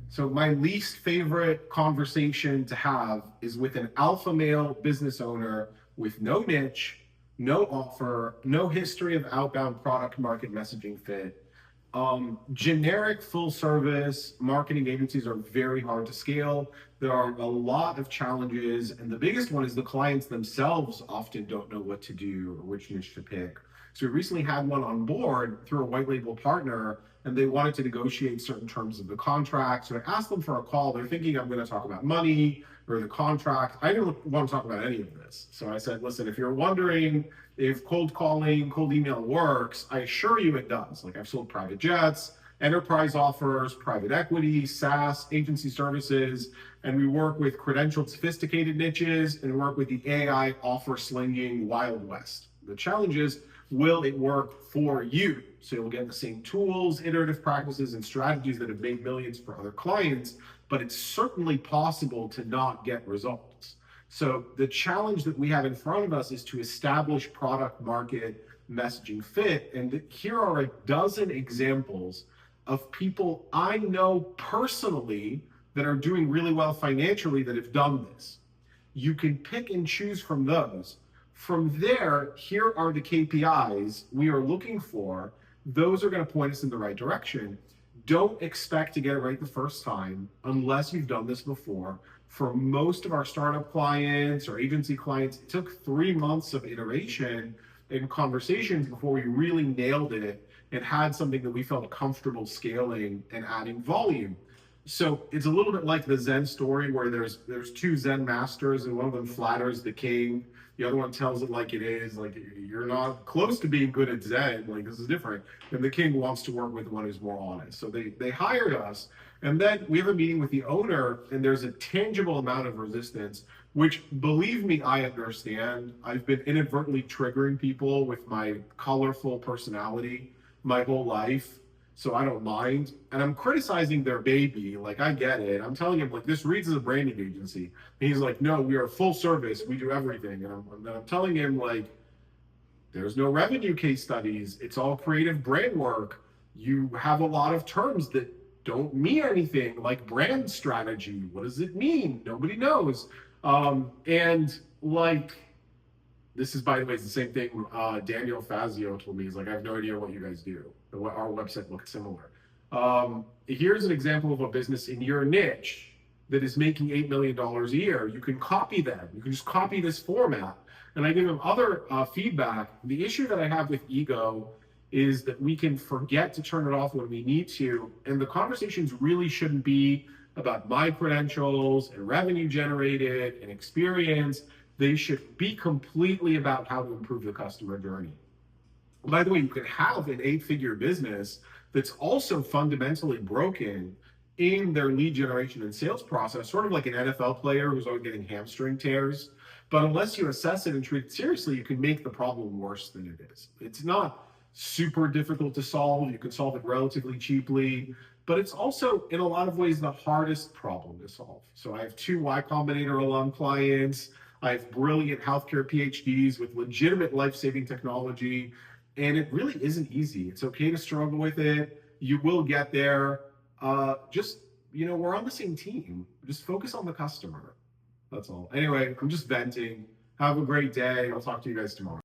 So my least favorite conversation to have is with an alpha male business owner with no niche, no offer, no history of outbound product market messaging fit. Generic full service marketing agencies are very hard to scale. There are a lot of challenges, and the biggest one is the clients themselves often don't know what to do or which niche to pick. So we recently had one on board through a white label partner, and they wanted to negotiate certain terms of the contract. So I asked them for a call. They're thinking I'm going to talk about money or the contract. I didn't want to talk about any of this. So I said, listen, if you're wondering if cold calling, cold email works, I assure you it does. Like, I've sold private jets, enterprise offers, private equity, SaaS, agency services, and we work with credentialed, sophisticated niches, and work with the AI offer slinging Wild West. The challenge is, will it work for you? So you'll get the same tools, iterative practices, and strategies that have made millions for other clients, but it's certainly possible to not get results. So the challenge that we have in front of us is to establish product market messaging fit. And here are a dozen examples of people I know personally that are doing really well financially that have done this. You can pick and choose from those. From there, here are the KPIs we are looking for. Those are going to point us in the right direction. Don't expect to get it right the first time unless you've done this before. For most of our startup clients or agency clients, it took 3 months of iteration and conversations before we really nailed it and had something that we felt comfortable scaling and adding volume. So it's a little bit like the Zen story where there's two Zen masters, and one of them flatters the king. The other one tells it like it is, like, you're not close to being good at Zen, like, this is different. And the king wants to work with the one who's more honest. So they hired us, and then we have a meeting with the owner, and there's a tangible amount of resistance, which, believe me, I understand. I've been inadvertently triggering people with my colorful personality my whole life, so I don't mind. And I'm criticizing their baby, like, I get it. I'm telling him, like, this reads as a branding agency. And he's like, no, we are full service, we do everything. And I'm telling him, like, there's no revenue case studies, it's all creative brand work. You have a lot of terms that don't mean anything, like brand strategy. What does it mean? Nobody knows. And like, this is, by the way, it's the same thing Daniel Fazio told me. He's like, I have no idea what you guys do. Our website looks similar. Here's an example of a business in your niche that is making $8 million a year. You can copy them. You can just copy this format. And I give them other feedback. The issue that I have with ego is that we can forget to turn it off when we need to. And the conversations really shouldn't be about my credentials and revenue generated and experience. They should be completely about how to improve the customer journey. By the way, you can have an 8-figure business that's also fundamentally broken in their lead generation and sales process, sort of like an NFL player who's always getting hamstring tears. But unless you assess it and treat it seriously, you can make the problem worse than it is. It's not super difficult to solve. You can solve it relatively cheaply, but it's also, in a lot of ways, the hardest problem to solve. So I have 2 Y Combinator alum clients. I have brilliant healthcare PhDs with legitimate life-saving technology, and it really isn't easy. It's okay to struggle with it. You will get there. Just, we're on the same team. Just focus on the customer. That's all. Anyway, I'm just venting. Have a great day. I'll talk to you guys tomorrow.